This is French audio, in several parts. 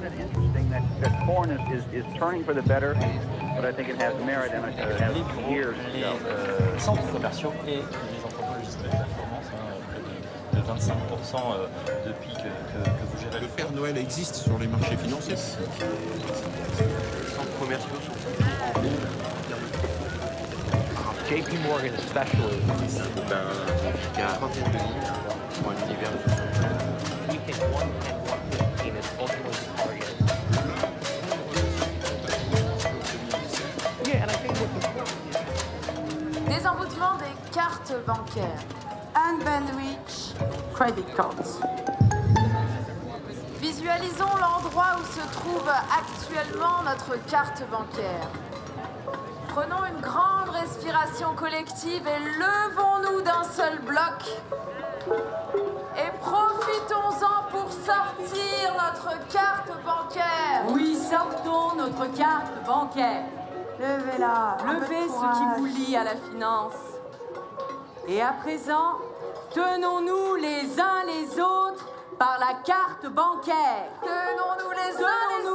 find it interesting that corn is turning for the better, but I think it has merit and it has years to go. Centres commerciaux et les entrepôts logistiques de performance, plus de 25% depuis que vous gérez le Père Noël existe sur les marchés financiers. Les centres commerciaux sont plutôt en haut. JP Morgan especially. Jusqu'à la trentaine de lignes pour un univers de We think 1 is ultimately targeted. Yeah, and I think what's important is Désenvoûtement des cartes bancaires. Unbandwich credit cards. Visualisons l'endroit où se trouve actuellement notre carte bancaire. Prenons une grande respiration collective et levons-nous d'un seul bloc. Et profitons-en pour sortir notre carte bancaire. Oui, sortons notre carte bancaire. Levez-la. Levez ce qui vous lie à la finance. Et à présent, tenons-nous les uns les autres par la carte bancaire. Tenons-nous les uns les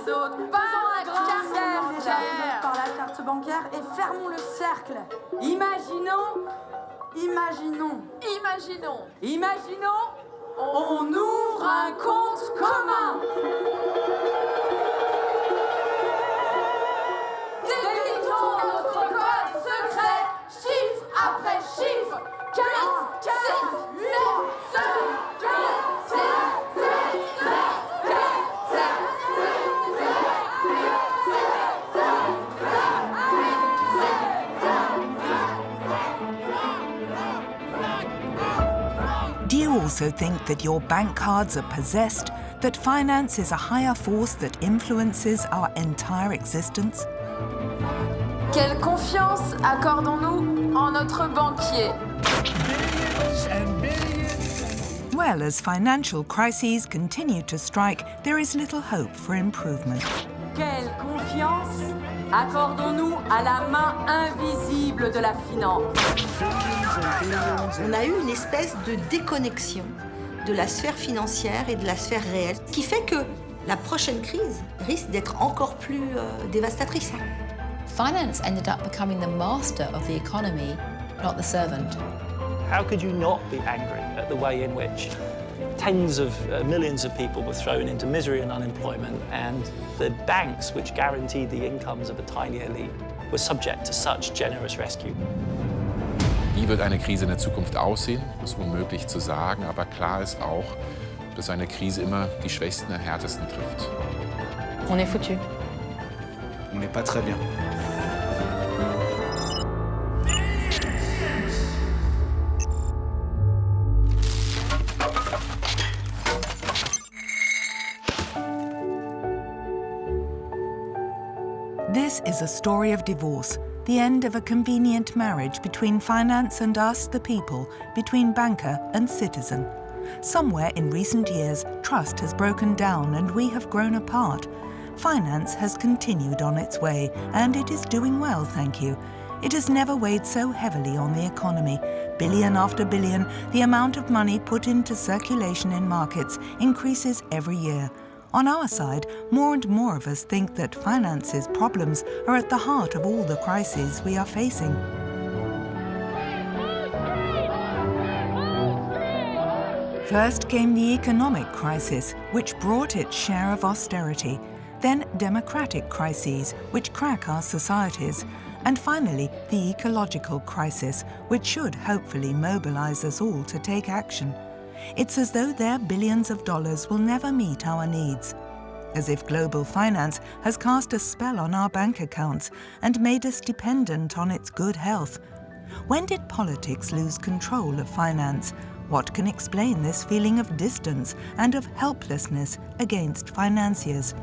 autres par la carte bancaire. Par la carte bancaire et fermons le cercle. Imaginons, on ouvre un compte commun. Décryptons notre code secret, chiffre après chiffre. 4, 4, 8, 7, 4, 7, 7, 7, 7, 7, 7, 7. Do you also think that your bank cards are possessed, that finance is a higher force that influences our entire existence? Quelle confiance accordons-nous en notre banquier? Well, as financial crises continue to strike, there is little hope for improvement. Quelle confiance accordons-nous à la main invisible de la finance? On a eu une espèce de déconnexion de la sphère financière et de la sphère réelle, qui fait que la prochaine crise risque d'être encore plus dévastatrice. Finance ended up becoming the master of the economy, not the servant. How could you not be angry at the way in which tens of millions of people were thrown into misery and unemployment, and the banks, which guaranteed the incomes of a tiny elite, were subject to such generous rescue? Wie wird eine Krise in der Zukunft aussehen? Das ist unmöglich zu sagen, aber klar ist auch, dass eine Krise immer die Schwächsten am härtesten trifft. On est foutu. on n'est pas très bien. This is a story of divorce, the end of a convenient marriage between finance and us, the people, between banker and citizen. Somewhere in recent years, trust has broken down and we have grown apart. Finance has continued on its way, and it is doing well, thank you. It has never weighed so heavily on the economy. Billion after billion, the amount of money put into circulation in markets increases every year. On our side, more and more of us think that finance's problems are at the heart of all the crises we are facing. First came the economic crisis, which brought its share of austerity, then democratic crises, which crack our societies, and finally the ecological crisis, which should hopefully mobilize us all to take action. It's as though their billions of dollars will never meet our needs. As if global finance has cast a spell on our bank accounts and made us dependent on its good health. When did politics lose control of finance? What can explain this feeling of distance and of helplessness against financiers?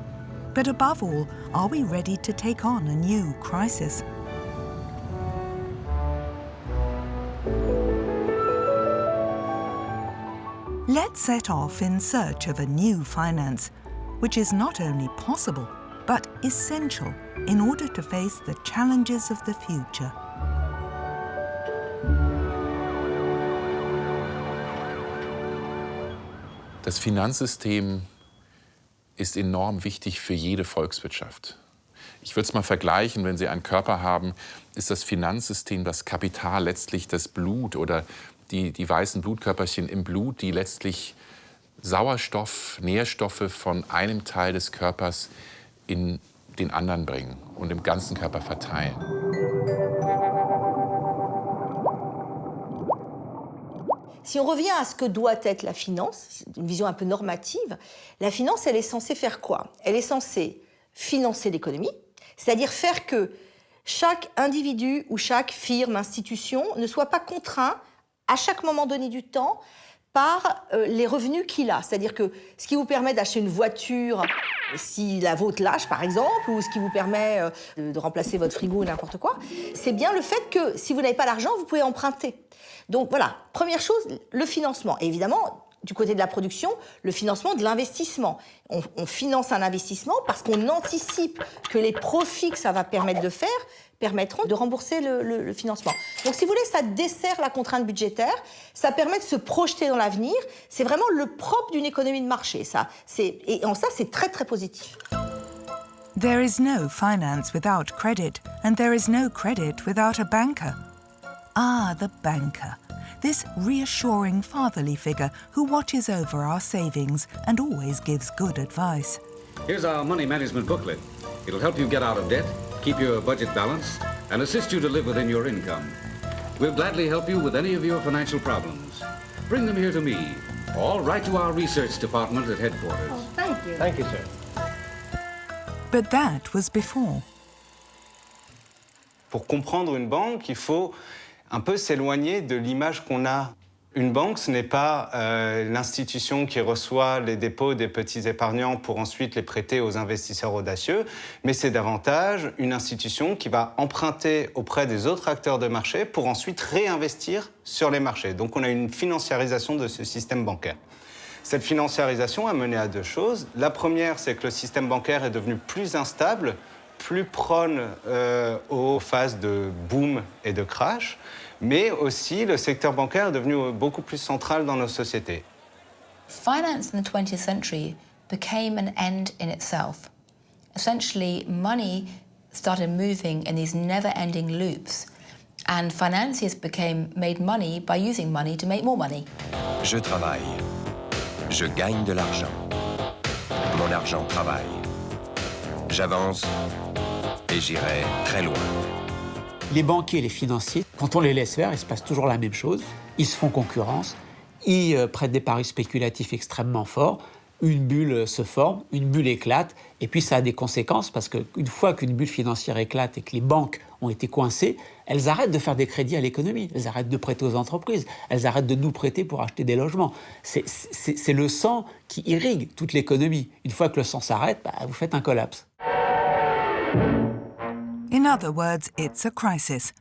But above all, are we ready to take on a new crisis? Let's set off in search of a new finance, which is not only possible, but essential in order to face the challenges of the future. Das Finanzsystem ist enorm wichtig für jede Volkswirtschaft. Ich würde es mal vergleichen, wenn Sie einen Körper haben, ist das Finanzsystem, das Kapital letztlich das Blut oder die weißen Blutkörperchen im Blut, die letztlich Sauerstoff, Nährstoffe von einem Teil des Körpers in den anderen bringen und im ganzen Körper verteilen. Si on revient à ce que doit être la finance, une vision un peu normative, la finance, elle est censée faire quoi? Elle est censée financer l'économie, c'est-à-dire faire que chaque individu ou chaque firme, institution ne soit pas contraint à chaque moment donné du temps par les revenus qu'il a. C'est-à-dire que ce qui vous permet d'acheter une voiture si la vôtre lâche, par exemple, ou ce qui vous permet de remplacer votre frigo ou n'importe quoi, c'est bien le fait que si vous n'avez pas l'argent, vous pouvez emprunter. Donc voilà, première chose, le financement. Et évidemment, du côté de la production, le financement de l'investissement. On finance un investissement parce qu'on anticipe que les profits que ça va permettre de faire permettront de rembourser le financement. Donc si vous voulez, ça dessert la contrainte budgétaire, ça permet de se projeter dans l'avenir, c'est vraiment le propre d'une économie de marché. Et en ça, c'est très très positif. There is no finance without credit, and there is no credit without a banker. Ah, the banker. This reassuring fatherly figure who watches over our savings and always gives good advice. Here's our money management booklet. It'll help you get out of debt, keep your budget balanced, and assist you to live within your income. We'll gladly help you with any of your financial problems. Bring them here to me, or write to our research department at headquarters. Oh, thank you. Thank you, sir. But that was before. Pour comprendre une banque, il faut un peu s'éloigner de l'image qu'on a. Une banque, ce n'est pas l'institution qui reçoit les dépôts des petits épargnants pour ensuite les prêter aux investisseurs audacieux, mais c'est davantage une institution qui va emprunter auprès des autres acteurs de marché pour ensuite réinvestir sur les marchés. Donc on a une financiarisation de ce système bancaire. Cette financiarisation a mené à deux choses. La première, c'est que le système bancaire est devenu plus instable, plus prône aux phases de boom et de crash, mais aussi le secteur bancaire est devenu beaucoup plus central dans nos sociétés. Finance in the 20th century became an end in itself. Essentially, money started moving in these never-ending loops, and financiers made money by using money to make more money. Je travaille. Je gagne de l'argent. Mon argent travaille. J'avance et j'irai très loin. Les banquiers et les financiers, quand on les laisse faire, il se passe toujours la même chose. Ils se font concurrence, ils prêtent des paris spéculatifs extrêmement forts, une bulle se forme, une bulle éclate, et puis ça a des conséquences parce qu'une fois qu'une bulle financière éclate et que les banques ont été coincées, elles arrêtent de faire des crédits à l'économie, elles arrêtent de prêter aux entreprises, elles arrêtent de nous prêter pour acheter des logements. C'est le sang qui irrigue toute l'économie. Une fois que le sang s'arrête, vous faites un collapse. In other words, it's a crisis.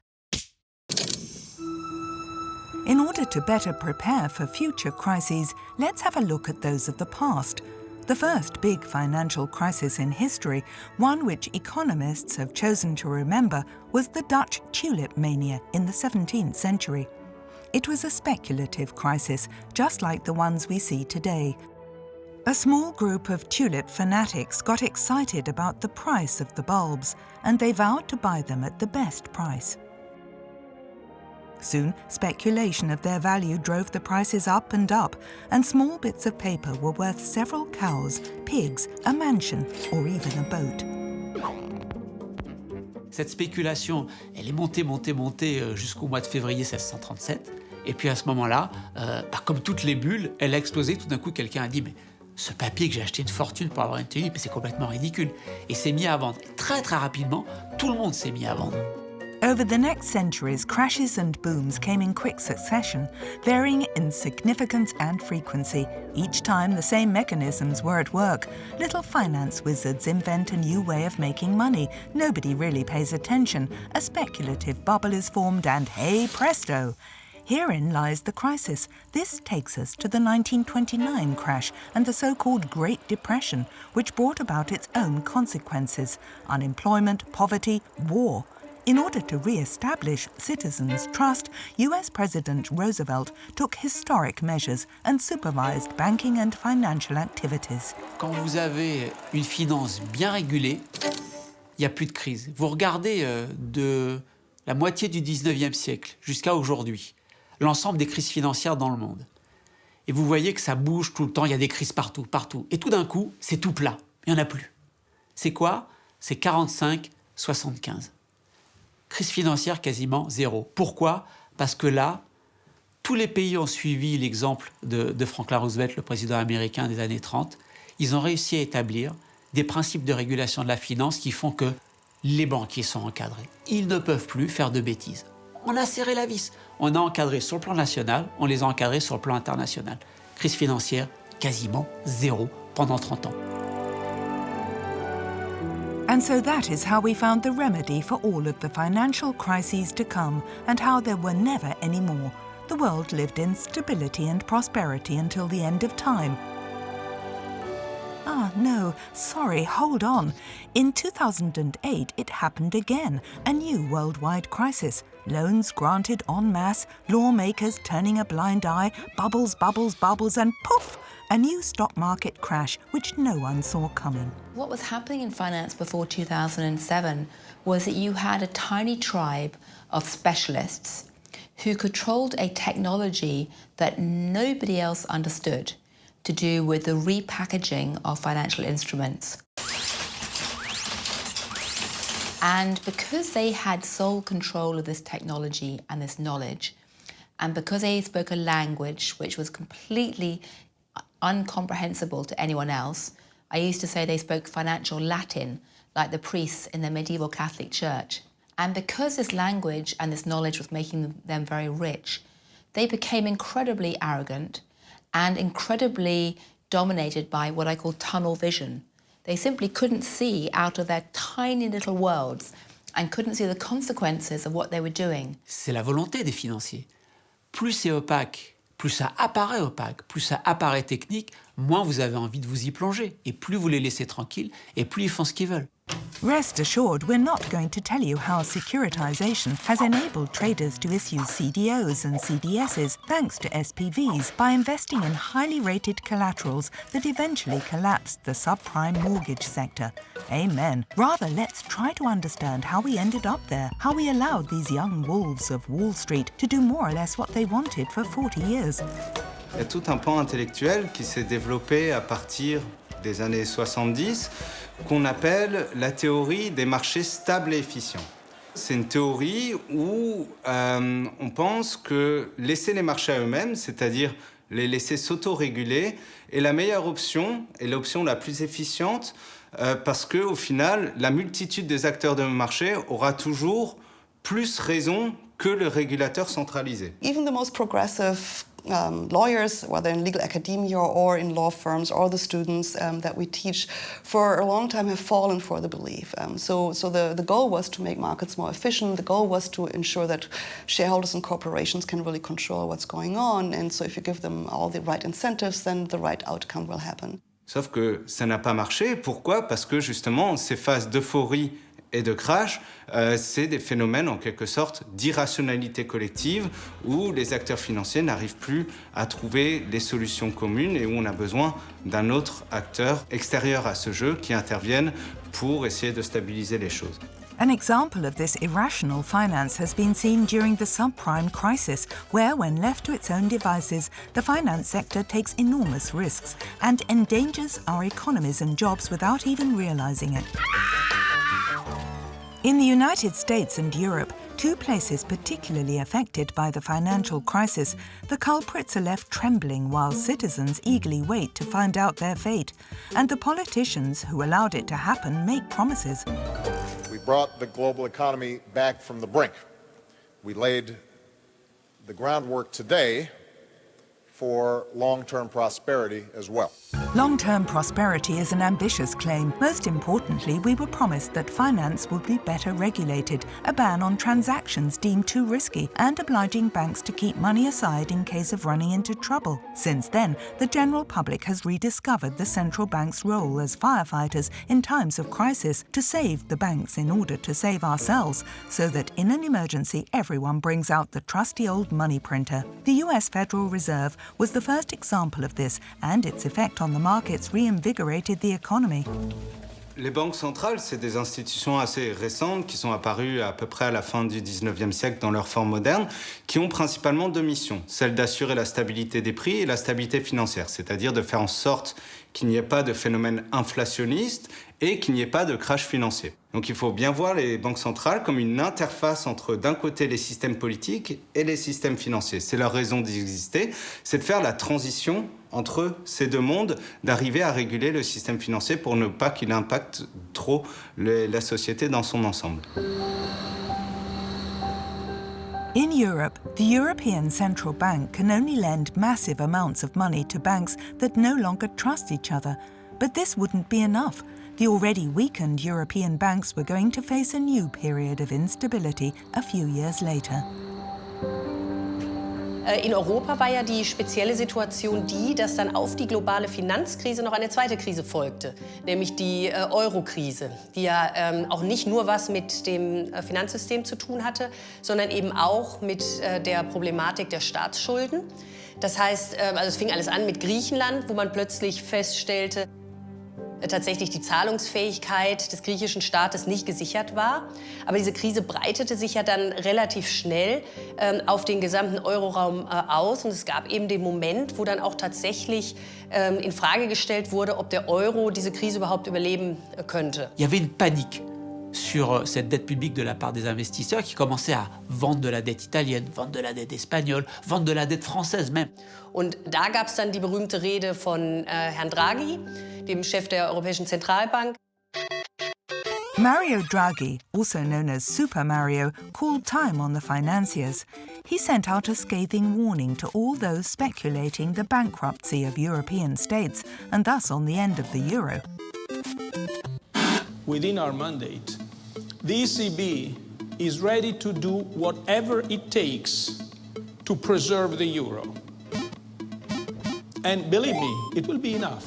In order to better prepare for future crises, let's have a look at those of the past. The first big financial crisis in history, one which economists have chosen to remember, was the Dutch tulip mania in the 17th century. It was a speculative crisis, just like the ones we see today. A small group of tulip fanatics got excited about the price of the bulbs, and they vowed to buy them at the best price. Soon, speculation of their value drove the prices up, and small bits of paper were worth several cows, pigs, a mansion, or even a boat. Cette spéculation, elle est montée jusqu'au mois de février 1637. Et puis à ce moment-là, comme toutes les bulles, elle a explosé. Tout d'un coup, quelqu'un a dit « Mais ce papier que j'ai acheté une fortune pour avoir une tulipe, c'est complètement ridicule. » Et s'est mis à vendre. Très très rapidement, tout le monde s'est mis à vendre. Over the next centuries, crashes and booms came in quick succession, varying in significance and frequency. Each time, the same mechanisms were at work. Little finance wizards invent a new way of making money. Nobody really pays attention. A speculative bubble is formed and hey presto! Herein lies the crisis. This takes us to the 1929 crash and the so-called Great Depression, which brought about its own consequences: unemployment, poverty, war. In order to re-establish citizens' trust, US President Roosevelt took historic measures and supervised banking and financial activities. Quand vous avez une finance bien régulée, il n'y a plus de crise. Vous regardez de la moitié du 19e siècle jusqu'à aujourd'hui, l'ensemble des crises financières dans le monde. Et vous voyez que ça bouge tout le temps, il y a des crises partout, partout. Et tout d'un coup, c'est tout plat, il n'y en a plus. C'est quoi? C'est 45-75. Crise financière quasiment zéro. Pourquoi? Parce que là, tous les pays ont suivi l'exemple de Franklin Roosevelt, le président américain des années 30. Ils ont réussi à établir des principes de régulation de la finance qui font que les banquiers sont encadrés. Ils ne peuvent plus faire de bêtises. On a serré la vis. On a encadré sur le plan national, on les a encadrés sur le plan international. Crise financière quasiment zéro pendant 30 ans. And so that is how we found the remedy for all of the financial crises to come, and how there were never any more. The world lived in stability and prosperity until the end of time. Ah, no, sorry, hold on. In 2008, it happened again, a new worldwide crisis. Loans granted en masse, lawmakers turning a blind eye, bubbles, bubbles, bubbles, and poof! A new stock market crash which no one saw coming. What was happening in finance before 2007 was that you had a tiny tribe of specialists who controlled a technology that nobody else understood, to do with the repackaging of financial instruments. And because they had sole control of this technology and this knowledge, and because they spoke a language which was completely incomprehensible to anyone else, I used to say they spoke financial Latin, like the priests in the medieval Catholic Church. And because this language and this knowledge was making them very rich, they became incredibly arrogant and incredibly dominated by what I call tunnel vision. They simply couldn't see out of their tiny little worlds and couldn't see the consequences of what they were doing. C'est la volonté des financiers. Plus c'est opaque, plus ça apparaît opaque, plus ça apparaît technique, moins vous avez envie de vous y plonger. Et plus vous les laissez tranquilles, et plus ils font ce qu'ils veulent. Rest assured, we're not going to tell you how securitization has enabled traders to issue CDOs and CDSs thanks to SPVs by investing in highly rated collaterals that eventually collapsed the subprime mortgage sector. Amen. Rather, let's try to understand how we ended up there, how we allowed these young wolves of Wall Street to do more or less what they wanted for 40 years. Il y a tout un pan intellectuel qui s'est développé à partir des années 70, qu'on appelle la théorie des marchés stables et efficients. C'est une théorie où on pense que laisser les marchés à eux-mêmes, c'est-à-dire les laisser s'auto-réguler, est la meilleure option et l'option la plus efficiente parce qu'au final, la multitude des acteurs de marché aura toujours plus raison que le régulateur centralisé. Even the most progressive lawyers, whether in legal academia or in law firms, or the students that we teach, for a long time have fallen for the belief. So the goal was to make markets more efficient. The goal was to ensure that shareholders and corporations can really control what's going on. And so if you give them all the right incentives, then the right outcome will happen. Sauf que ça n'a pas marché. Pourquoi? Parce que justement, ces phases d'euphorie et de crash, c'est des phénomènes en quelque sorte d'irrationalité collective où les acteurs financiers n'arrivent plus à trouver des solutions communes et où on a besoin d'un autre acteur extérieur à ce jeu qui intervienne pour essayer de stabiliser les choses. An example of this irrational finance has been seen during the subprime crisis, where, when left to its own devices, the finance sector takes enormous risks and endangers our economies and jobs without even realizing it. In the United States and Europe, two places particularly affected by the financial crisis, the culprits are left trembling while citizens eagerly wait to find out their fate. And the politicians who allowed it to happen make promises. We brought the global economy back from the brink. We laid the groundwork today for long-term prosperity as well. Long-term prosperity is an ambitious claim. Most importantly, we were promised that finance would be better regulated, a ban on transactions deemed too risky, and obliging banks to keep money aside in case of running into trouble. Since then, the general public has rediscovered the central bank's role as firefighters in times of crisis to save the banks in order to save ourselves, so that in an emergency everyone brings out the trusty old money printer. The US Federal Reserve was the first example of this, and its effect on the markets reinvigorated the economy. Les banques centrales, c'est des institutions assez récentes qui sont apparues à peu près à la fin du 19e siècle dans leur forme moderne, qui ont principalement deux missions, celle d'assurer la stabilité des prix et la stabilité financière, c'est-à-dire de faire en sorte qu'il n'y ait pas de phénomène inflationniste et qu'il n'y ait pas de crash financier. Donc il faut bien voir les banques centrales comme une interface entre, d'un côté, les systèmes politiques et les systèmes financiers. C'est leur raison d'exister, c'est de faire la transition entre ces deux mondes, d'arriver à réguler le système financier pour ne pas qu'il impacte trop la société dans son ensemble. In Europe, the European Central Bank can only lend massive amounts of money to banks that no longer trust each other. But this wouldn't be enough. The already weakened European banks were going to face a new period of instability a few years later. In Europa war ja die spezielle Situation die, dass dann auf die globale Finanzkrise noch eine zweite Krise folgte, nämlich die Euro-Krise, die ja auch nicht nur was mit dem Finanzsystem zu tun hatte, sondern eben auch mit der Problematik der Staatsschulden. Das heißt, also es fing alles an mit Griechenland, wo man plötzlich feststellte, tatsächlich die Zahlungsfähigkeit des griechischen Staates nicht gesichert war. Aber diese Krise breitete sich ja dann relativ schnell auf den gesamten Euroraum aus. Und es gab eben den Moment, wo dann auch tatsächlich in Frage gestellt wurde, ob der Euro diese Krise überhaupt überleben könnte. Il y avait une panique sur cette dette publique de la part des investisseurs qui commençaient à vendre de la dette italienne, vendre de la dette espagnole, vendre de la dette française même. Und da gab es dann die berühmte Rede von Herrn Draghi, dem Chef der Europäischen Zentralbank. Mario Draghi, also known as Super Mario, called time on the financiers. He sent out a scathing warning to all those speculating the bankruptcy of European states and thus on the end of the euro. Within our mandate, the ECB is ready to do whatever it takes to preserve the euro. And believe me, it will be enough.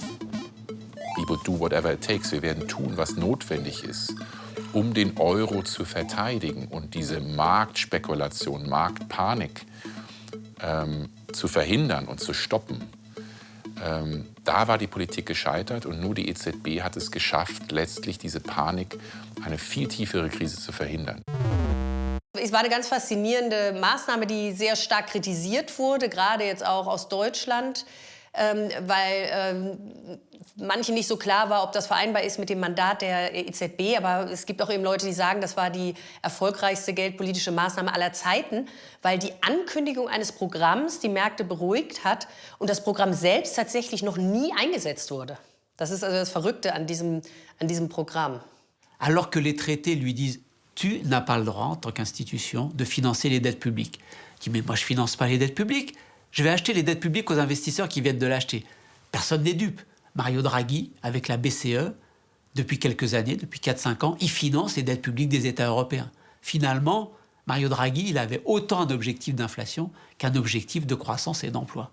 We will do whatever it takes. Wir werden tun, was notwendig ist, um den Euro zu verteidigen und diese Marktspekulation, Marktpanik zu verhindern und zu stoppen. Da war die Politik gescheitert und nur die EZB hat es geschafft, letztlich diese Panik, eine viel tiefere Krise zu verhindern. Es war eine ganz faszinierende Maßnahme, die sehr stark kritisiert wurde, gerade jetzt auch aus Deutschland, weil manchen nicht so klar war, ob das vereinbar ist mit dem Mandat der EZB. Aber es gibt auch eben Leute, die sagen, das war die erfolgreichste geldpolitische Maßnahme aller Zeiten, weil die Ankündigung eines Programms die Märkte beruhigt hat und das Programm selbst tatsächlich noch nie eingesetzt wurde. Das ist also das Verrückte an diesem Programm. Alors que les traités lui disent « Tu n'as pas le droit, en tant qu'institution, de financer les dettes publiques. » Il dit « Mais moi, je ne finance pas les dettes publiques. Je vais acheter les dettes publiques aux investisseurs qui viennent de l'acheter. » Personne n'est dupe. Mario Draghi, avec la BCE, depuis quelques années, depuis 4-5 ans, il finance les dettes publiques des États européens. Finalement, Mario Draghi, il avait autant un objectif d'inflation qu'un objectif de croissance et d'emploi.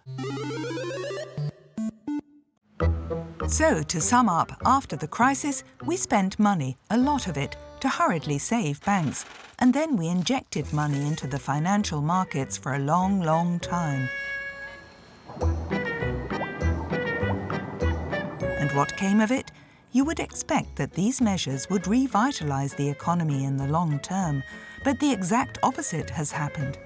So, to sum up, after the crisis, we spent money, a lot of it, to hurriedly save banks, and then we injected money into the financial markets for a long, long time. And what came of it? You would expect that these measures would revitalize the economy in the long term, but the exact opposite has happened.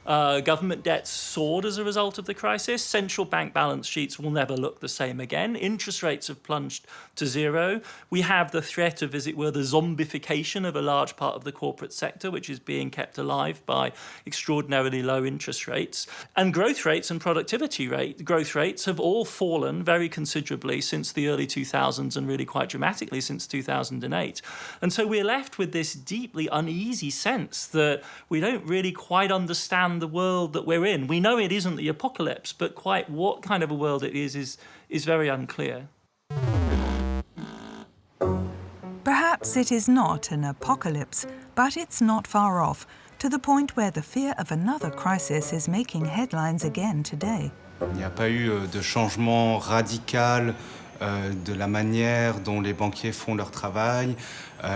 Government debt soared as a result of the crisis. Central bank balance sheets will never look the same again. Interest rates have plunged to zero. We have the threat of, as it were, the zombification of a large part of the corporate sector, which is being kept alive by extraordinarily low interest rates. And growth rates and growth rates have all fallen very considerably since the early 2000s and really quite dramatically since 2008. And so we're left with this deeply uneasy sense that we don't really quite understand understand the world that we're in. We know it isn't the apocalypse, but quite what kind of a world it is very unclear. Perhaps it is not an apocalypse, but it's not far off, to the point where the fear of another crisis is making headlines again today. Il n'y a pas eu de changement radical de la manière dont les banquiers font leur travail.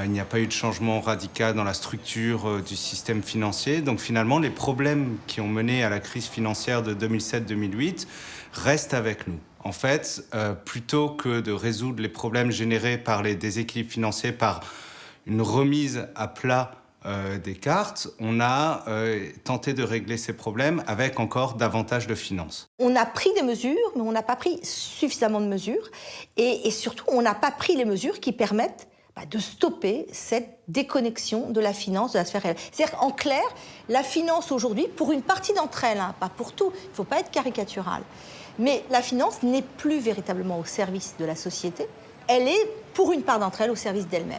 Il n'y a pas eu de changement radical dans la structure du système financier. Donc finalement, les problèmes qui ont mené à la crise financière de 2007-2008 restent avec nous. En fait, plutôt que de résoudre les problèmes générés par les déséquilibres financiers, par une remise à plat des cartes, on a tenté de régler ces problèmes avec encore davantage de finances. On a pris des mesures, mais on n'a pas pris suffisamment de mesures. Et surtout, on n'a pas pris les mesures qui permettent de stopper cette déconnexion de la finance de la sphère réelle. C'est-à-dire, en clair, la finance aujourd'hui, pour une partie d'entre elles, pas pour tout, il ne faut pas être caricatural, mais la finance n'est plus véritablement au service de la société, elle est, pour une part d'entre elles, au service d'elle-même.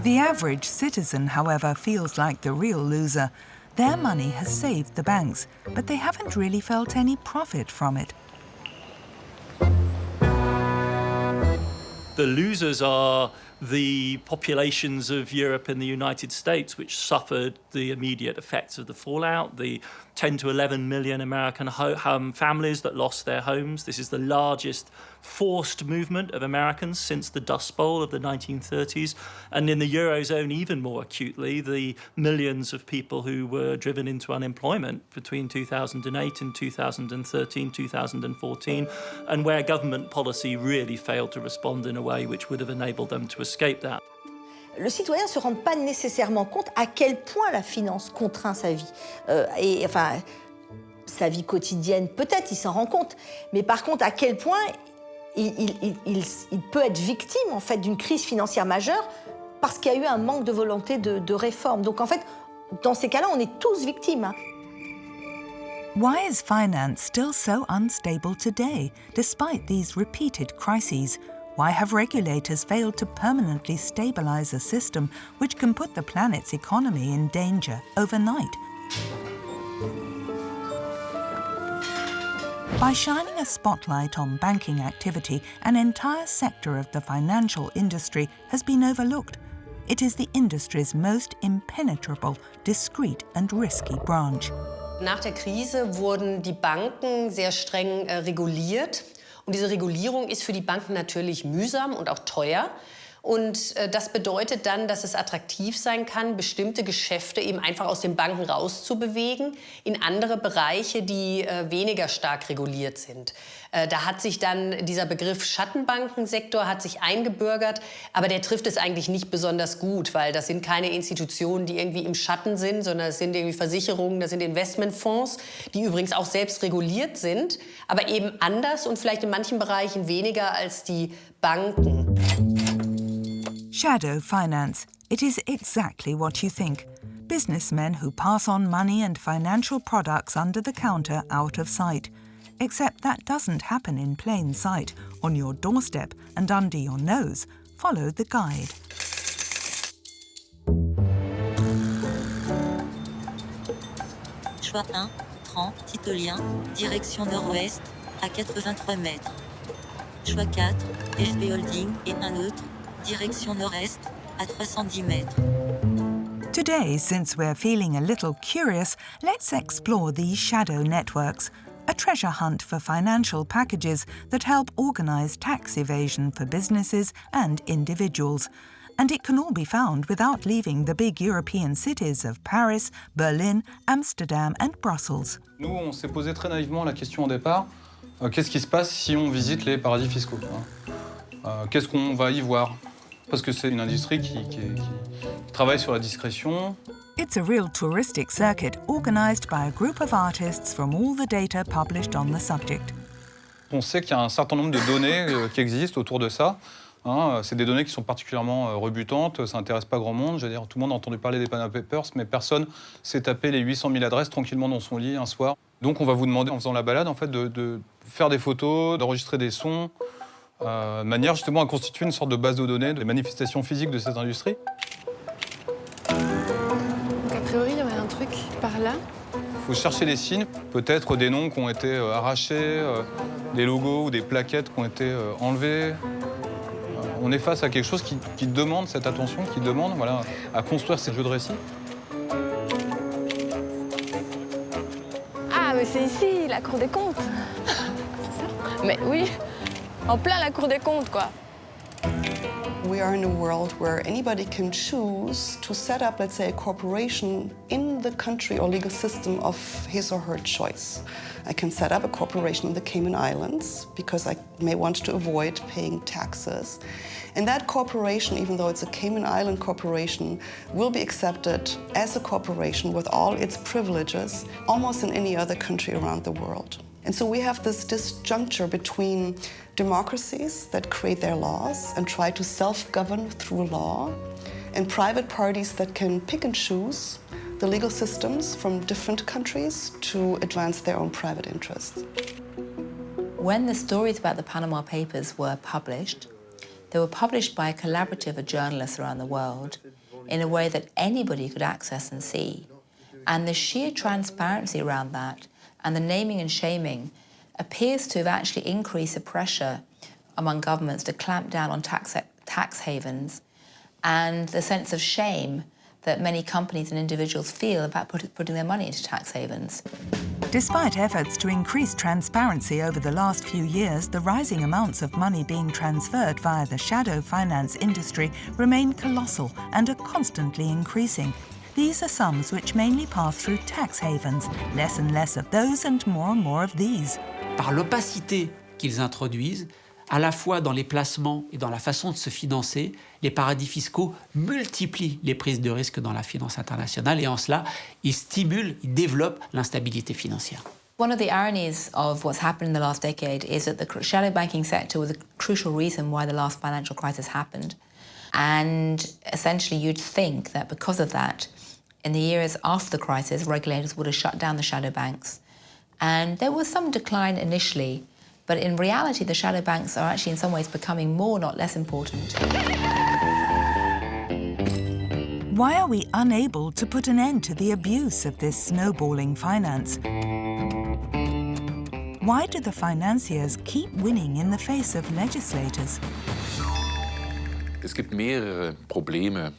The average citizen, however, feels like the real loser. Their money has saved the banks, but they haven't really felt any profit from it. The losers are the populations of Europe and the United States, which suffered the immediate effects of the fallout, the 10 to 11 million American families that lost their homes. This is the largest forced movement of Americans since the Dust Bowl of the 1930s. And in the Eurozone, even more acutely, the millions of people who were driven into unemployment between 2008 and 2013, 2014, and where government policy really failed to respond in a way which would have enabled them to escape that. Le citoyen ne se rend pas nécessairement compte à quel point la finance contraint sa vie. Sa vie quotidienne, peut-être, il s'en rend compte. Mais par contre, à quel point il peut être victime, en fait, d'une crise financière majeure parce qu'il y a eu un manque de volonté de réforme. Donc, en fait, dans ces cas-là, on est tous victimes. Why is finance still so unstable today, despite these repeated crises? Why have regulators failed to permanently stabilize a system which can put the planet's economy in danger overnight? By shining a spotlight on banking activity, an entire sector of the financial industry has been overlooked. It is the industry's most impenetrable, discreet and risky branch. Nach der Krise wurden die Banken sehr streng reguliert. Und diese Regulierung ist für die Banken natürlich mühsam und auch teuer. Und das bedeutet dann, dass es attraktiv sein kann, bestimmte Geschäfte eben einfach aus den Banken rauszubewegen in andere Bereiche, die weniger stark reguliert sind. Da hat sich dann dieser Begriff Schattenbankensektor hat sich eingebürgert, aber der trifft es eigentlich nicht besonders gut, weil das sind keine Institutionen, die irgendwie im Schatten sind, sondern es sind irgendwie Versicherungen, das sind Investmentfonds, die übrigens auch selbst reguliert sind, aber eben anders und vielleicht in manchen Bereichen weniger als die Banken. Shadow finance. It is exactly what you think. Businessmen who pass on money and financial products under the counter out of sight. Except that doesn't happen in plain sight, on your doorstep and under your nose. Follow the guide. Choix 1, 30, Titolien, direction nord-ouest, à 83 mètres. Choix 4, FB Holding et un autre, direction nord-est, à 310 mètres. Today, since we're feeling a little curious, let's explore these shadow networks, a treasure hunt for financial packages that help organize tax evasion for businesses and individuals. And it can all be found without leaving the big European cities of Paris, Berlin, Amsterdam and Brussels. Nous, on s'est posé très naïvement la question au départ, qu'est-ce qui se passe si on visite les paradis fiscaux, qu'est-ce qu'on va y voir? Parce que c'est une industrie qui travaille sur la discrétion. It's a real touristic circuit organised by a group of artists from all the data published on the subject. On sait qu'il y a un certain nombre de données qui existent autour de ça. C'est des données qui sont particulièrement rebutantes, ça n'intéresse pas grand monde. Je veux dire, tout le monde a entendu parler des Panama Papers, mais personne s'est tapé les 800 000 adresses tranquillement dans son lit un soir. Donc on va vous demander, en faisant la balade, en fait, de faire des photos, d'enregistrer des sons, de manière justement à constituer une sorte de base de données des manifestations physiques de cette industrie. A priori, chercher les signes, peut-être des noms qui ont été arrachés, des logos ou des plaquettes qui ont été enlevées. On est face à quelque chose qui demande cette attention, qui demande voilà, à construire ces jeux de récit. Ah, mais c'est ici, la Cour des comptes. Mais oui, en plein la Cour des comptes, quoi. We are in a world where anybody can choose to set up, let's say, a corporation in the country or legal system of his or her choice. I can set up a corporation in the Cayman Islands because I may want to avoid paying taxes. And that corporation, even though it's a Cayman Island corporation, will be accepted as a corporation with all its privileges almost in any other country around the world. And so we have this disjuncture between democracies that create their laws and try to self-govern through law, and private parties that can pick and choose the legal systems from different countries to advance their own private interests. When the stories about the Panama Papers were published, they were published by a collaborative of journalists around the world in a way that anybody could access and see. And the sheer transparency around that and the naming and shaming appears to have actually increased the pressure among governments to clamp down on tax havens and the sense of shame that many companies and individuals feel about putting their money into tax havens. Despite efforts to increase transparency over the last few years, the rising amounts of money being transferred via the shadow finance industry remain colossal and are constantly increasing. These are sums which mainly pass through tax havens, less and less of those and more of these. Par l'opacité qu'ils introduisent, à la fois dans les placements et dans la façon de se financer, les paradis fiscaux multiplient les prises de risques dans la finance internationale et en cela, ils stimulent, ils développent l'instabilité financière. One of the ironies of what's happened in the last decade is that the shadow banking sector was a crucial reason why the last financial crisis happened. And essentially you'd think that because of that, in the years after the crisis, regulators would have shut down the shadow banks. And there was some decline initially, but in reality, the shadow banks are actually in some ways becoming more, not less important. Why are we unable to put an end to the abuse of this snowballing finance? Why do the financiers keep winning in the face of legislators? Es gibt mehrere Probleme,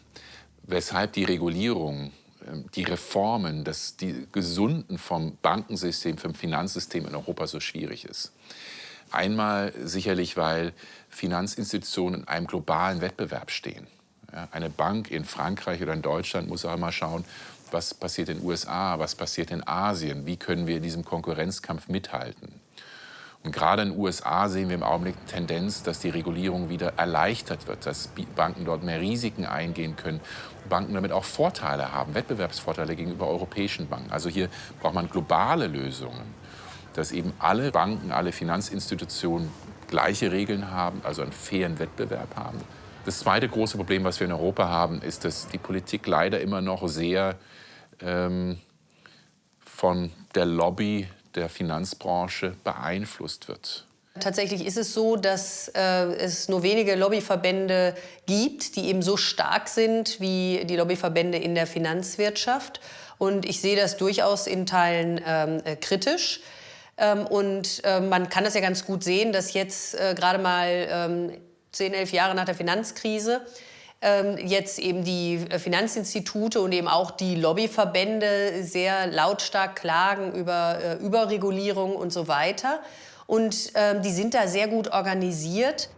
weshalb die Regulierung, die Reformen, die Gesunden vom Bankensystem, vom Finanzsystem in Europa so schwierig ist. Einmal sicherlich, weil Finanzinstitutionen in einem globalen Wettbewerb stehen. Ja, eine Bank in Frankreich oder in Deutschland muss auch immer schauen, was passiert in den USA, was passiert in Asien, wie können wir in diesem Konkurrenzkampf mithalten. Und gerade in den USA sehen wir im Augenblick eine Tendenz, dass die Regulierung wieder erleichtert wird, dass Banken dort mehr Risiken eingehen können, Banken damit auch Vorteile haben, Wettbewerbsvorteile gegenüber europäischen Banken. Also hier braucht man globale Lösungen, dass eben alle Banken, alle Finanzinstitutionen gleiche Regeln haben, also einen fairen Wettbewerb haben. Das zweite große Problem, was wir in Europa haben, ist, dass die Politik leider immer noch sehr von der Lobby der Finanzbranche beeinflusst wird. Tatsächlich ist es so, dass es nur wenige Lobbyverbände gibt, die eben so stark sind wie die Lobbyverbände in der Finanzwirtschaft. Und ich sehe das durchaus in Teilen kritisch. Und man kann das ja ganz gut sehen, dass jetzt gerade mal 10, 11 Jahre nach der Finanzkrise jetzt eben die Finanzinstitute und eben auch die Lobbyverbände sehr lautstark klagen über Überregulierung und so weiter. Und die sind da sehr gut organisiert.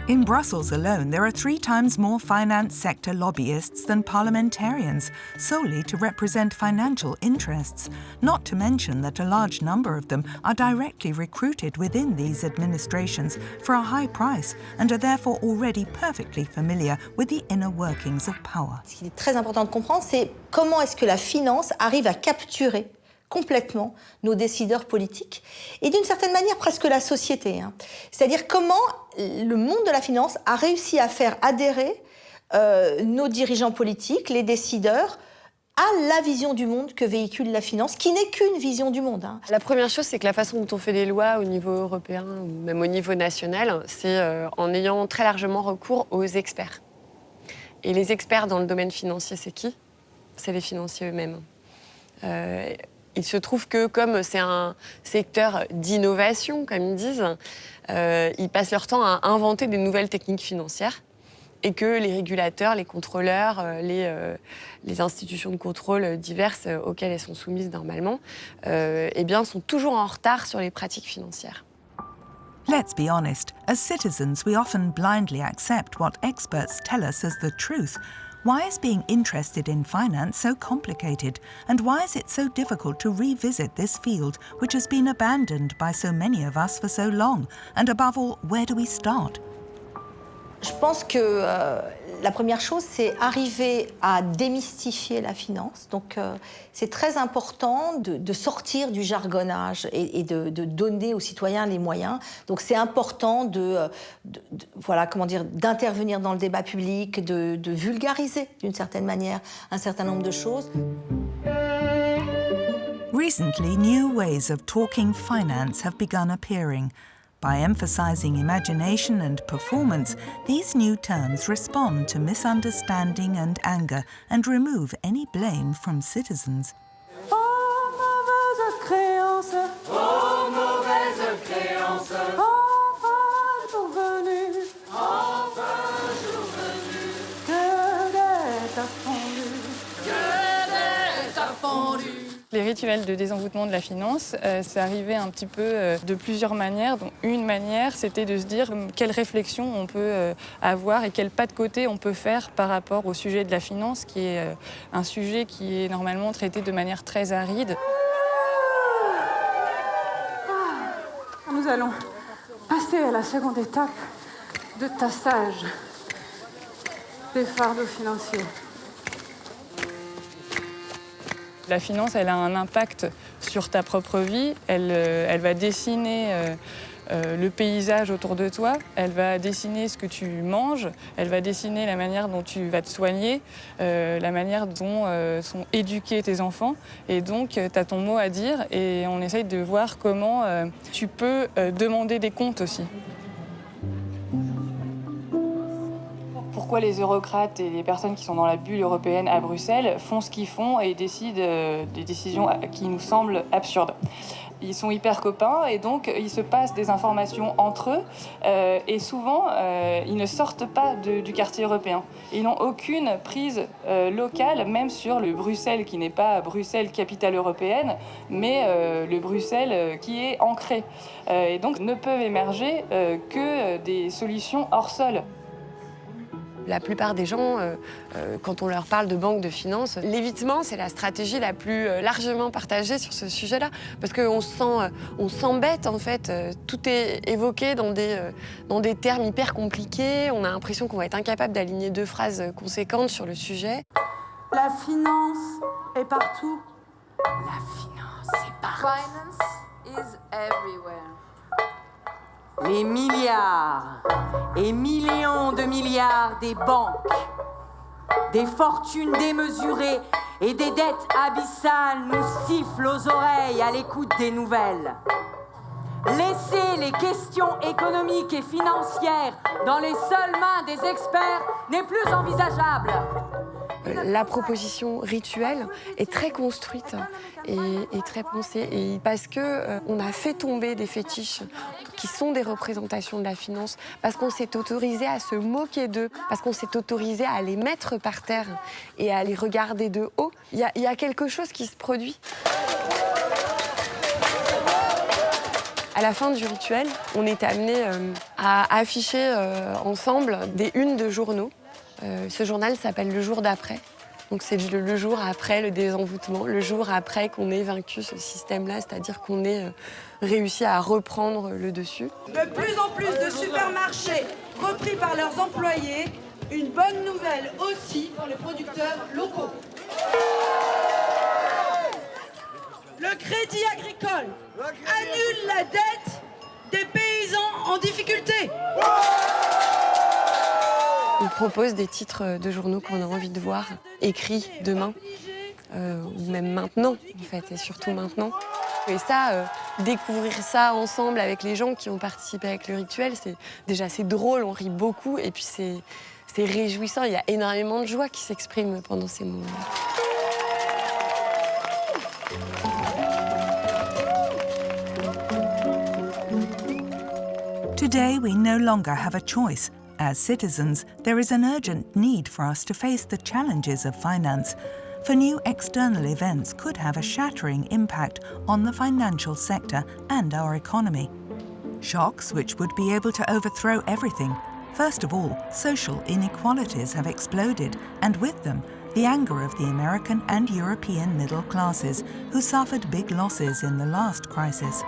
In Brussels alone, there are 3 times more finance sector lobbyists than parliamentarians, solely to represent financial interests, not to mention that a large number of them are directly recruited within these administrations for a high price and are therefore already perfectly familiar with the inner workings of power. Ce qui est très important de comprendre, c'est comment est-ce que la finance arrive à capturer complètement nos décideurs politiques et d'une certaine manière presque la société. C'est-à-dire comment le monde de la finance a réussi à faire adhérer nos dirigeants politiques, les décideurs, à la vision du monde que véhicule la finance, qui n'est qu'une vision du monde. La première chose, c'est que la façon dont on fait les lois au niveau européen ou même au niveau national, c'est en ayant très largement recours aux experts. Et les experts dans le domaine financier, c'est qui ? C'est les financiers eux-mêmes. Il se trouve que comme c'est un secteur d'innovation, comme ils disent, ils passent leur temps à inventer des nouvelles techniques financières et que les régulateurs, les contrôleurs, les institutions de contrôle diverses auxquelles elles sont soumises normalement, eh bien, sont toujours en retard sur les pratiques financières. Let's be honest, as citizens we often blindly accept what experts tell us as the truth. Why is being interested in finance so complicated? And why is it so difficult to revisit this field which has been abandoned by so many of us for so long? And above all, where do we start? Je pense que la première chose, c'est arriver à démystifier la finance. Donc, c'est très important de sortir du jargonnage et de donner aux citoyens les moyens. Donc, c'est important voilà, comment dire, d'intervenir dans le débat public, de vulgariser d'une certaine manière un certain nombre de choses. Recently, new ways of talking finance have begun appearing. By emphasizing imagination and performance, these new terms respond to misunderstanding and anger and remove any blame from citizens. Oh, mauvaise créance! Oh, mauvaise créance! Enfin, jour venu! Enfin, jour venu! Que d'être affondu! Que d'être affondu! Les rituels de désenvoûtement de la finance, c'est arrivé un petit peu de plusieurs manières. Donc, une manière, c'était de se dire quelle réflexion on peut avoir et quel pas de côté on peut faire par rapport au sujet de la finance, qui est un sujet qui est normalement traité de manière très aride. Nous allons passer à la seconde étape de tassage des fardeaux financiers. La finance, elle a un impact sur ta propre vie. Elle va dessiner le paysage autour de toi. Elle va dessiner ce que tu manges. Elle va dessiner la manière dont tu vas te soigner, la manière dont sont éduqués tes enfants. Et donc, tu as ton mot à dire et on essaye de voir comment tu peux demander des comptes aussi. Pourquoi les eurocrates et les personnes qui sont dans la bulle européenne à Bruxelles font ce qu'ils font et décident des décisions qui nous semblent absurdes. Ils sont hyper copains et donc ils se passent des informations entre eux et souvent ils ne sortent pas du quartier européen. Ils n'ont aucune prise locale, même sur le Bruxelles qui n'est pas Bruxelles capitale européenne, mais le Bruxelles qui est ancré. Et donc ne peuvent émerger que des solutions hors sol. La plupart des gens, quand on leur parle de banque de finances, l'évitement, c'est la stratégie la plus largement partagée sur ce sujet-là. Parce qu'on s'embête, en fait. Tout est évoqué dans des termes hyper compliqués. On a l'impression qu'on va être incapable d'aligner deux phrases conséquentes sur le sujet. La finance est partout. La finance est partout. Finance is everywhere. Les milliards et millions de milliards des banques, des fortunes démesurées et des dettes abyssales nous sifflent aux oreilles à l'écoute des nouvelles. Laisser les questions économiques et financières dans les seules mains des experts n'est plus envisageable. La proposition rituelle est très construite et très pensée. Et parce qu'on a fait tomber des fétiches qui sont des représentations de la finance, parce qu'on s'est autorisé à se moquer d'eux, parce qu'on s'est autorisé à les mettre par terre et à les regarder de haut, il y a quelque chose qui se produit. À la fin du rituel, on est amené à afficher ensemble des unes de journaux. Ce journal s'appelle Le jour d'après. Donc c'est le jour après le désenvoûtement, le jour après qu'on ait vaincu ce système-là, c'est-à-dire qu'on ait réussi à reprendre le dessus. De plus en plus de supermarchés repris par leurs employés, une bonne nouvelle aussi pour les producteurs locaux. Le Crédit Agricole annule la dette des paysans en difficulté. On propose des titres de journaux qu'on a envie de voir, écrits demain, ou même maintenant, en fait, et surtout maintenant. Et ça, découvrir ça ensemble avec les gens qui ont participé avec le rituel, c'est drôle, on rit beaucoup, et puis c'est réjouissant. Il y a énormément de joie qui s'exprime pendant ces moments-là. Today, we no longer have a choice. As citizens, there is an urgent need for us to face the challenges of finance, for new external events could have a shattering impact on the financial sector and our economy. Shocks which would be able to overthrow everything. First of all, social inequalities have exploded, and with them, the anger of the American and European middle classes, who suffered big losses in the last crisis.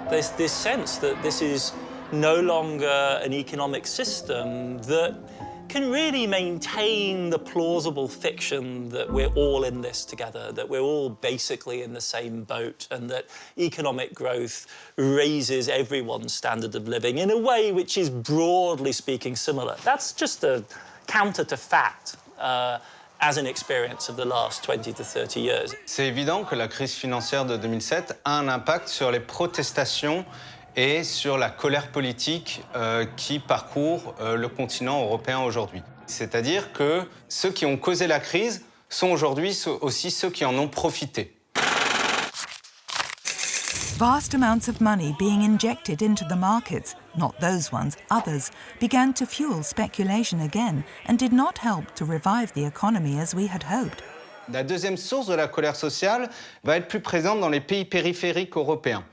There's this sense that this is no longer an economic system that can really maintain the plausible fiction that we're all in this together, that we're all basically in the same boat, and that economic growth raises everyone's standard of living in a way which is, broadly speaking, similar. That's just a counter to fact as an experience of the last 20 to 30 years. C'est évident que la crise financière de 2007 a un impact sur les protestations et sur la colère politique qui parcourt le continent européen aujourd'hui. C'est-à-dire que ceux qui ont causé la crise sont aujourd'hui aussi ceux qui en ont profité. Vast amounts of money being injected into the markets, not those ones, others, began to fuel speculation again and did not help to revive the economy as we had hoped. La deuxième source de la colère sociale va être plus présente dans les pays périphériques européens.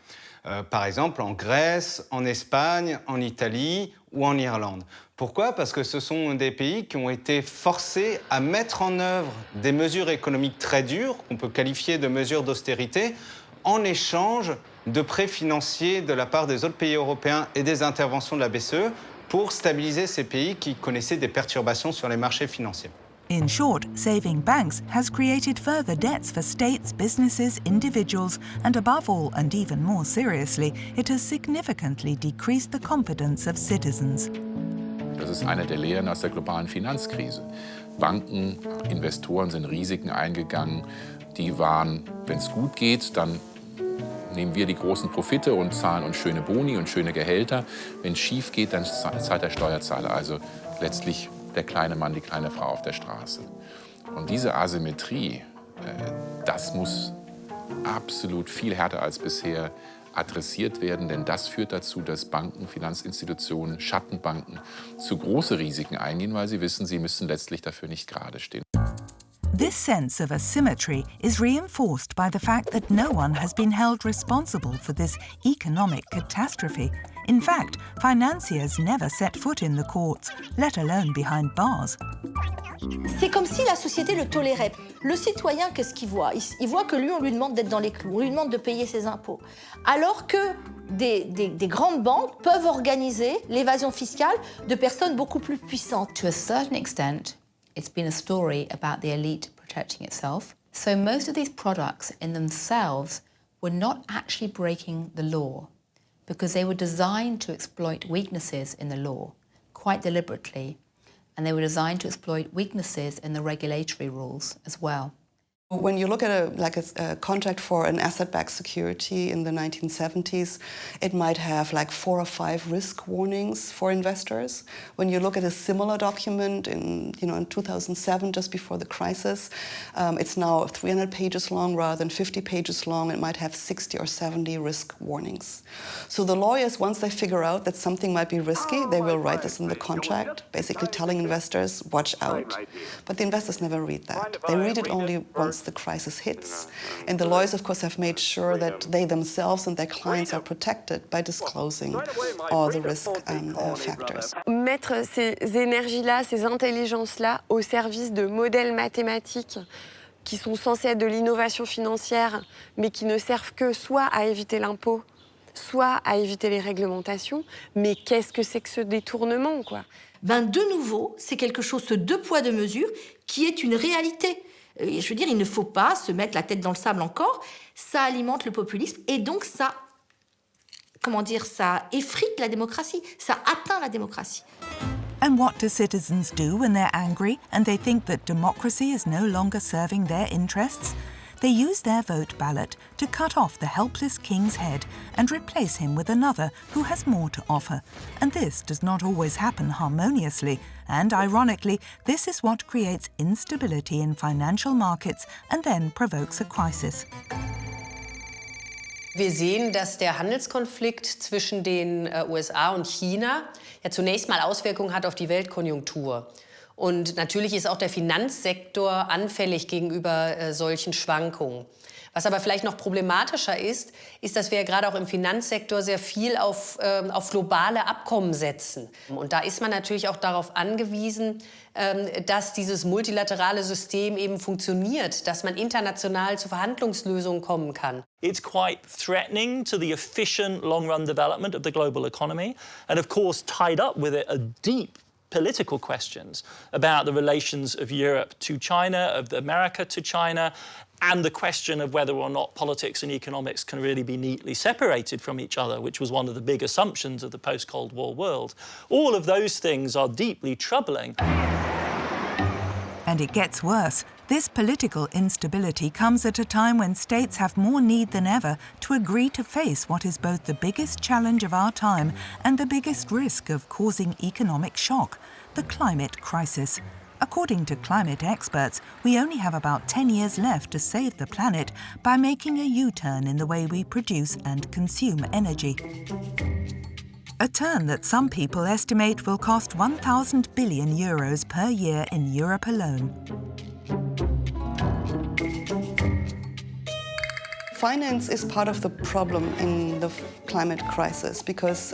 Par exemple en Grèce, en Espagne, en Italie ou en Irlande. Pourquoi? Parce que ce sont des pays qui ont été forcés à mettre en œuvre des mesures économiques très dures, qu'on peut qualifier de mesures d'austérité, en échange de prêts financiers de la part des autres pays européens et des interventions de la BCE pour stabiliser ces pays qui connaissaient des perturbations sur les marchés financiers. In short, saving banks has created further debts for states, businesses, individuals, and above all, and even more seriously, it has significantly decreased the confidence of citizens. Das ist eine der Lehren aus der globalen Finanzkrise. Banken, Investoren sind Risiken eingegangen, die waren, wenn es gut geht, dann nehmen wir die großen Profite und zahlen uns schöne Boni und schöne Gehälter. Wenn es schief geht, dann zahlt der Steuerzahler, also letztlich der kleine Mann, die kleine Frau auf der Straße. Und diese Asymmetrie, das muss absolut viel härter als bisher adressiert werden, denn das führt dazu, dass Banken, Finanzinstitutionen, Schattenbanken zu große Risiken eingehen, weil sie wissen, sie müssen letztlich dafür nicht gerade stehen. This sense of asymmetry is reinforced by the fact that no one has been held responsible for this economic catastrophe. In fact, financiers never set foot in the courts, let alone behind bars. C'est comme si la société le tolérait. Le citoyen, qu'est-ce qu'il voit? Il voit que lui, on lui demande d'être dans les clous, on lui demande de payer ses impôts. Alors que des grandes banques peuvent organiser l'évasion fiscale de personnes beaucoup plus puissantes. To a certain extent, it's been a story about the elite protecting itself. So most of these products in themselves were not actually breaking the law because they were designed to exploit weaknesses in the law quite deliberately, and they were designed to exploit weaknesses in the regulatory rules as well. When you look at a contract for an asset-backed security in the 1970s, it might have like 4 or 5 risk warnings for investors. When you look at a similar document in 2007, just before the crisis, it's now 300 pages long rather than 50 pages long. It might have 60 or 70 risk warnings. So the lawyers, once they figure out that something might be risky, they will write this in the contract, basically telling investors, watch out. But the investors never read that. They read it only once the crisis hits. And the lawyers, of course, have made sure that they themselves and their clients are protected by disclosing all the risk factors. Mettre ces énergies-là, ces intelligences-là au service de modèles mathématiques qui sont censés être de l'innovation financière, mais qui ne servent que soit à éviter l'impôt, soit à éviter les réglementations. Mais qu'est-ce que c'est que ce détournement, quoi? De nouveau, c'est quelque chose, ce 2 poids 2 mesures, qui est une réalité. Je veux dire, il ne faut pas se mettre la tête dans le sable encore. Ça alimente le populisme et donc ça, ça effrite la démocratie, ça atteint la démocratie. And what do citizens do when they're angry and they think that democracy is no longer serving their interests? They use their vote ballot to cut off the helpless king's head and replace him with another who has more to offer. And this does not always happen harmoniously. And ironically, this is what creates instability in financial markets and then provokes a crisis. Wir sehen, dass der Handelskonflikt zwischen den USA und China ja zunächst mal Auswirkungen hat auf die Weltkonjunktur. Und natürlich ist auch der Finanzsektor anfällig gegenüber solchen Schwankungen. Was aber vielleicht noch problematischer ist, dass wir ja gerade auch im Finanzsektor sehr viel auf globale Abkommen setzen. Und da ist man natürlich auch darauf angewiesen, dass dieses multilaterale System eben funktioniert, dass man international zu Verhandlungslösungen kommen kann. It's quite threatening to the efficient long-run development of the global economy, and of course tied up with it are deep political questions about the relations of Europe to China, of America to China, and the question of whether or not politics and economics can really be neatly separated from each other, which was one of the big assumptions of the post-Cold War world. All of those things are deeply troubling. And it gets worse. This political instability comes at a time when states have more need than ever to agree to face what is both the biggest challenge of our time and the biggest risk of causing economic shock, the climate crisis. According to climate experts, we only have about 10 years left to save the planet by making a U-turn in the way we produce and consume energy. A turn that some people estimate will cost 1,000 billion euros per year in Europe alone. Finance is part of the problem in the climate crisis because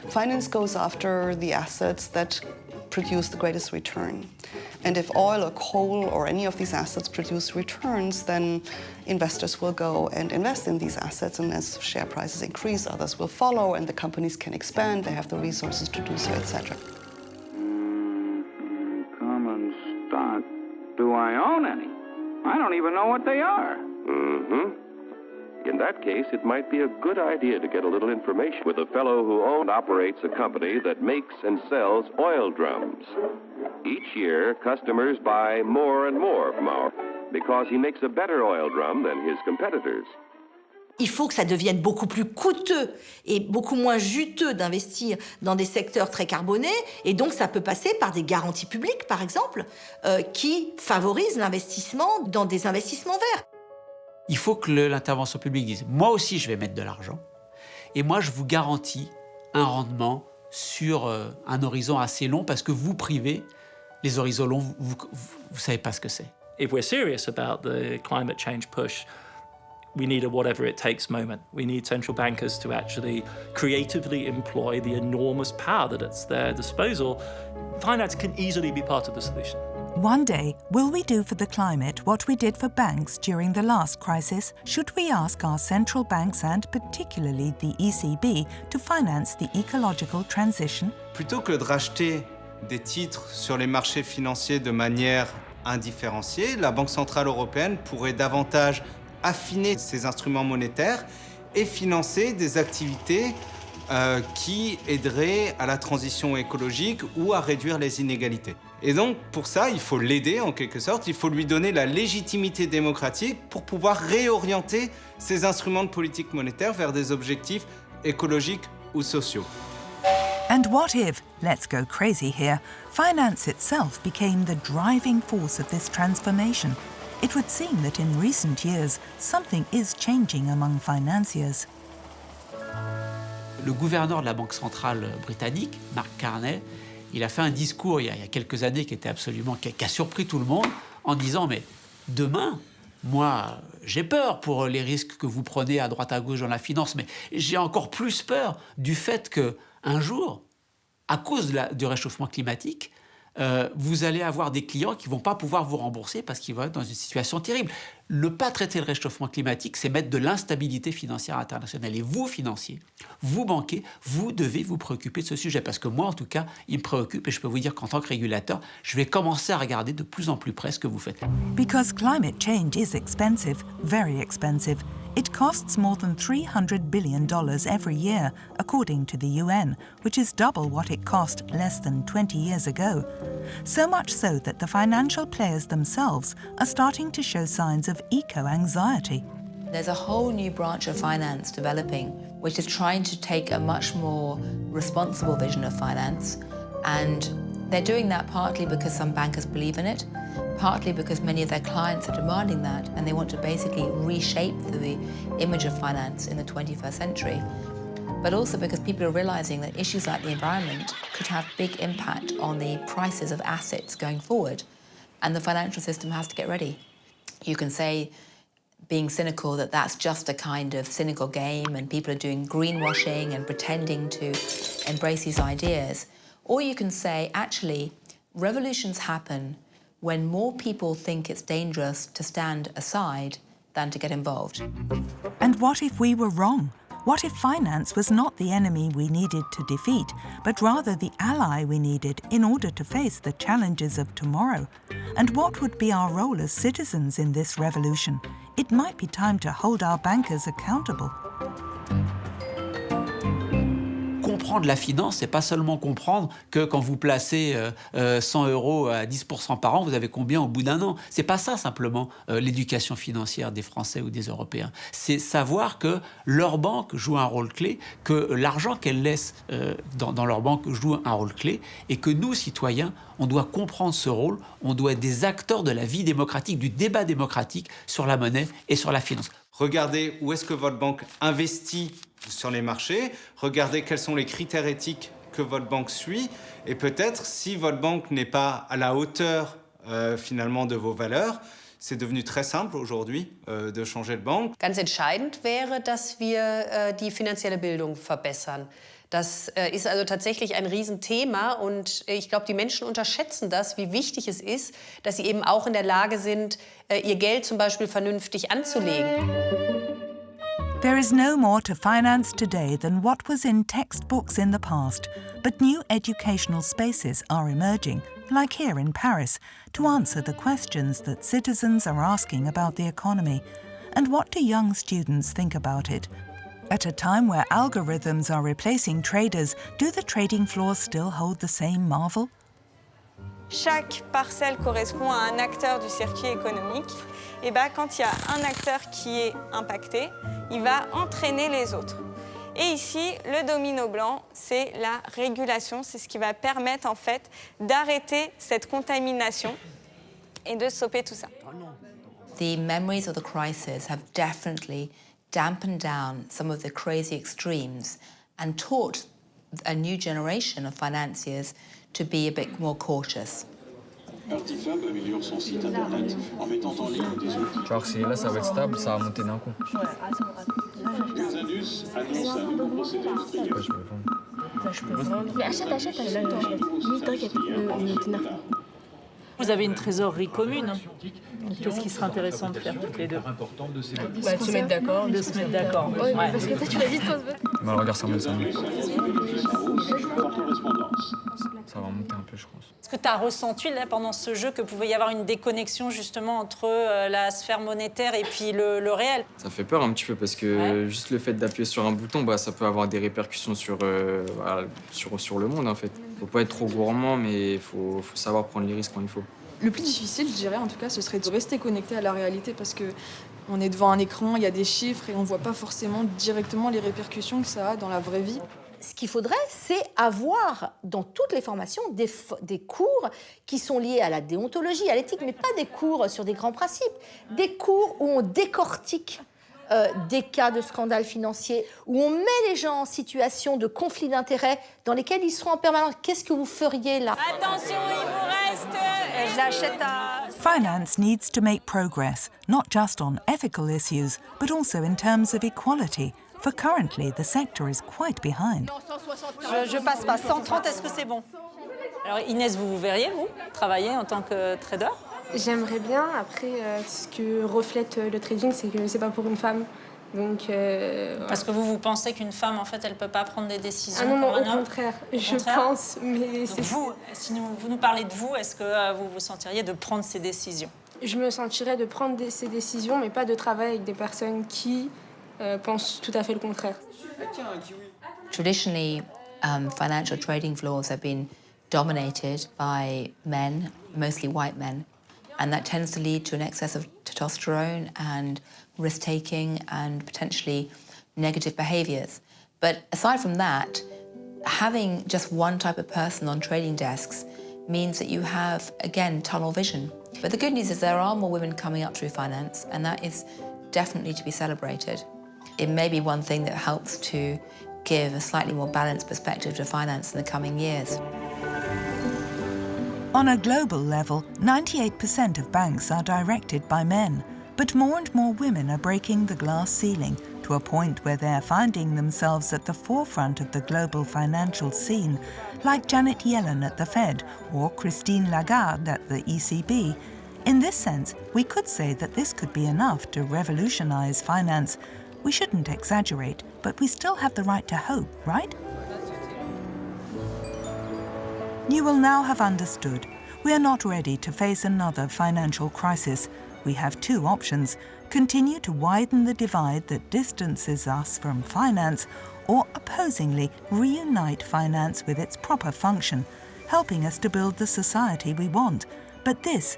finance goes after the assets that produce the greatest return. And if oil or coal or any of these assets produce returns, then investors will go and invest in these assets, and as share prices increase, others will follow, and the companies can expand, they have the resources to do so, etc. Common stock. Do I own any? I don't even know what they are. In that case, it might be a good idea to get a little information with a fellow who owns and operates a company that makes and sells oil drums. Each year, customers buy more and more from our because he makes a better oil drum than his competitors. Il faut que ça devienne beaucoup plus coûteux et beaucoup moins juteux d'investir dans des secteurs très carbonés. Et donc, ça peut passer par des garanties publiques, par exemple, qui favorisent l'investissement dans des investissements verts. Il faut que l'intervention publique dise « moi aussi, je vais mettre de l'argent et moi, je vous garantis un rendement sur un horizon assez long parce que vous privez, les horizons longs, vous ne savez pas ce que c'est. » If we're serious about the climate change push, we need a whatever it takes moment. We need central bankers to actually creatively employ the enormous power that it's at their disposal. Finance can easily be part of the solution. One day, will we do for the climate what we did for banks during the last crisis? Should we ask our central banks and particularly the ECB to finance the ecological transition? Plutôt que de racheter des titres sur les marchés financiers de manière indifférenciée, la Banque centrale européenne pourrait davantage affiner ses instruments monétaires et financer des activités qui aideraient à la transition écologique ou à réduire les inégalités. Et donc, pour ça, il faut l'aider en quelque sorte, il faut lui donner la légitimité démocratique pour pouvoir réorienter ces instruments de politique monétaire vers des objectifs écologiques ou sociaux. And what if, let's go crazy here, finance itself became the driving force of this transformation? It would seem that in recent years, something is changing among financiers. Le gouverneur de la Banque centrale britannique, Mark Carney, il a fait un discours il y a quelques années qui a surpris tout le monde en disant « mais demain, moi, j'ai peur pour les risques que vous prenez à droite à gauche dans la finance, mais j'ai encore plus peur du fait qu'un jour, à cause du réchauffement climatique, vous allez avoir des clients qui ne vont pas pouvoir vous rembourser parce qu'ils vont être dans une situation terrible. Ne pas traiter le réchauffement climatique, c'est mettre de l'instabilité financière internationale. Et vous, financiers, vous, banquiers, vous devez vous préoccuper de ce sujet. Parce que moi, en tout cas, il me préoccupe et je peux vous dire qu'en tant que régulateur, je vais commencer à regarder de plus en plus près ce que vous faites. Because climate change is expensive, very expensive. It costs more than $300 billion every year, according to the UN, which is double what it cost less than 20 years ago. So much so that the financial players themselves are starting to show signs of eco-anxiety. There's a whole new branch of finance developing, which is trying to take a much more responsible vision of finance and They're doing that partly because some bankers believe in it, partly because many of their clients are demanding that, and they want to basically reshape the image of finance in the 21st century. But also because people are realizing that issues like the environment could have big impact on the prices of assets going forward, and the financial system has to get ready. You can say, being cynical, that that's just a kind of cynical game and people are doing greenwashing and pretending to embrace these ideas. Or you can say, actually, revolutions happen when more people think it's dangerous to stand aside than to get involved. And what if we were wrong? What if finance was not the enemy we needed to defeat, but rather the ally we needed in order to face the challenges of tomorrow? And what would be our role as citizens in this revolution? It might be time to hold our bankers accountable. Comprendre la finance, c'est pas seulement comprendre que quand vous placez 100 € à 10% par an, vous avez combien au bout d'un an. C'est pas ça simplement l'éducation financière des Français ou des Européens. C'est savoir que leur banque joue un rôle clé, que l'argent qu'elles laissent dans leur banque joue un rôle clé, et que nous, citoyens, on doit comprendre ce rôle, on doit être des acteurs de la vie démocratique, du débat démocratique sur la monnaie et sur la finance. Regardez où est-ce que votre banque investit sur les marchés, regardez quels sont les critères éthiques que votre banque suit, et peut-être si votre banque n'est pas à la hauteur finalement de vos valeurs, c'est devenu très simple aujourd'hui de changer de banque. Ganz entscheidend wäre, dass wir die finanzielle Bildung verbessern. Das ist also tatsächlich ein Riesenthema und ich glaube, die Menschen unterschätzen das, wie wichtig es ist, dass sie eben auch in der Lage sind, ihr Geld zum Beispiel vernünftig anzulegen. There is no more to finance today than what was in textbooks in the past, but new educational spaces are emerging, like here in Paris, to answer the questions that citizens are asking about the economy. And what do young students think about it? At a time where algorithms are replacing traders, do the trading floors still hold the same marvel? Chaque parcelle correspond à un acteur du circuit économique. Et ben, quand il y a un acteur qui est impacté, il va entraîner les autres. Et ici, le domino blanc, c'est la régulation. C'est ce qui va permettre en fait d'arrêter cette contamination et de stopper tout ça. The memories of the crisis have definitely dampened down some of the crazy extremes and taught a new generation of financiers to be a bit more cautious. Artifab améliore son site internet en mettant en ligne des outils. Genre si là ça va être stable, ça va monter d'un coup. Exanus annonce un nouveau procédé industriel. Ouais, je peux vendre. Je peux vendre. Mais achète. Oui, t'inquiète, ne t'énerve pas. Vous avez une trésorerie commune. Qu'est-ce qui serait intéressant de faire toutes les deux? De se mettre d'accord. De se mettre d'accord. Ouais. Parce que toi, tu l'as dit, toi, Mais regarde, ça monte, ça monte. Ça va monter un peu, je pense. Est-ce que tu as ressenti là, pendant ce jeu que pouvait y avoir une déconnexion justement entre la sphère monétaire et puis le réel? Ça fait peur un petit peu parce que juste le fait d'appuyer sur un bouton, bah, ça peut avoir des répercussions sur le monde en fait. Faut pas être trop gourmand, mais il faut savoir prendre les risques quand il faut. Le plus difficile, je dirais en tout cas, ce serait de rester connecté à la réalité parce que on est devant un écran, il y a des chiffres et on voit pas forcément directement les répercussions que ça a dans la vraie vie. Ce qu'il faudrait, c'est avoir dans toutes les formations des cours qui sont liés à la déontologie, à l'éthique, mais pas des cours sur des grands principes, des cours où on décortique des cas de scandales financiers, où on met les gens en situation de conflit d'intérêts dans lesquels ils seront en permanence. Qu'est-ce que vous feriez là? Attention, il vous reste... Je l'achète à... Finance needs to make progress, not just on ethical issues, but also in terms of equality. For currently, the sector is quite behind. Je passe pas. 130, est-ce que c'est bon? Alors Inès, vous verriez, vous, travailler en tant que trader? J'aimerais bien. Après, ce que reflète le trading, c'est que c'est pas pour une femme. Donc, Parce que vous pensez qu'une femme, en fait, elle peut pas prendre des décisions Ah non, comme un au homme? contraire. Je pense, mais c'est... Vous, si vous nous parlez de vous, est-ce que vous vous sentiriez de prendre ces décisions? Je me sentirais de prendre ces décisions, mais pas de travailler avec des personnes qui pensent tout à fait le contraire. Traditionally, financial trading floors have been dominated by men, mostly white men, and that tends to lead to an excess of testosterone and risk-taking and potentially negative behaviours. But aside from that, having just one type of person on trading desks means that you have, again, tunnel vision. But the good news is there are more women coming up through finance, and that is definitely to be celebrated. It may be one thing that helps to give a slightly more balanced perspective to finance in the coming years. On a global level, 98% of banks are directed by men, but more and more women are breaking the glass ceiling to a point where they're finding themselves at the forefront of the global financial scene, like Janet Yellen at the Fed or Christine Lagarde at the ECB. In this sense, we could say that this could be enough to revolutionize finance. We shouldn't exaggerate, but we still have the right to hope, right? You will now have understood. We are not ready to face another financial crisis. We have two options: continue to widen the divide that distances us from finance, or opposingly reunite finance with its proper function, helping us to build the society we want. But this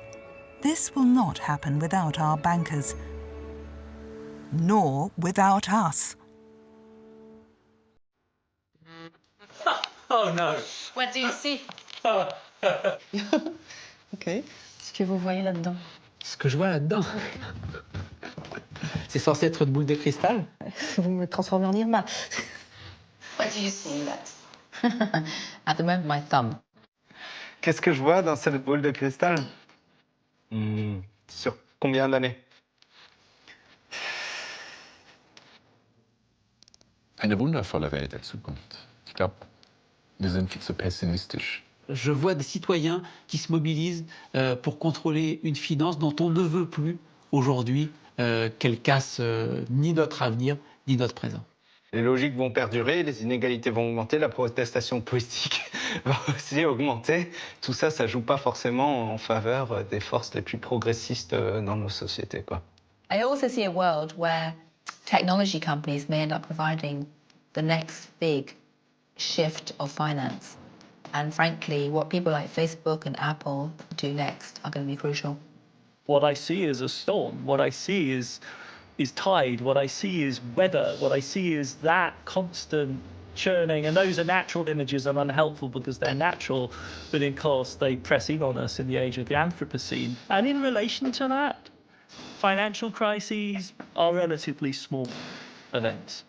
will not happen without our bankers, nor without us. Oh no. What do you see? Okay. Ce que vous voyez là-dedans. Ce que je vois là-dedans, c'est censé être une boule de cristal. Vous me transformez en Irma. What do you see in that? At the moment, my thumb. Qu'est-ce que je vois dans cette boule de cristal? Sur combien d'années? Eine wundervolle Welt der Zukunft. Ich glaube, wir sind viel zu pessimistisch. Je vois des citoyens qui se mobilisent pour contrôler une finance dont on ne veut plus aujourd'hui qu'elle casse ni notre avenir, ni notre présent. Les logiques vont perdurer, les inégalités vont augmenter, la protestation politique va aussi augmenter. Tout ça, ça joue pas forcément en faveur des forces les plus progressistes dans nos sociétés, quoi. I also see a world where technology companies may end up providing the next big shift of finance. And frankly, what people like Facebook and Apple do next are going to be crucial. What I see is a storm. What I see is tide. What I see is weather. What I see is that constant churning. And those are natural images and unhelpful because they're natural, but of course they press in on us in the age of the Anthropocene. And in relation to that, financial crises are relatively small events.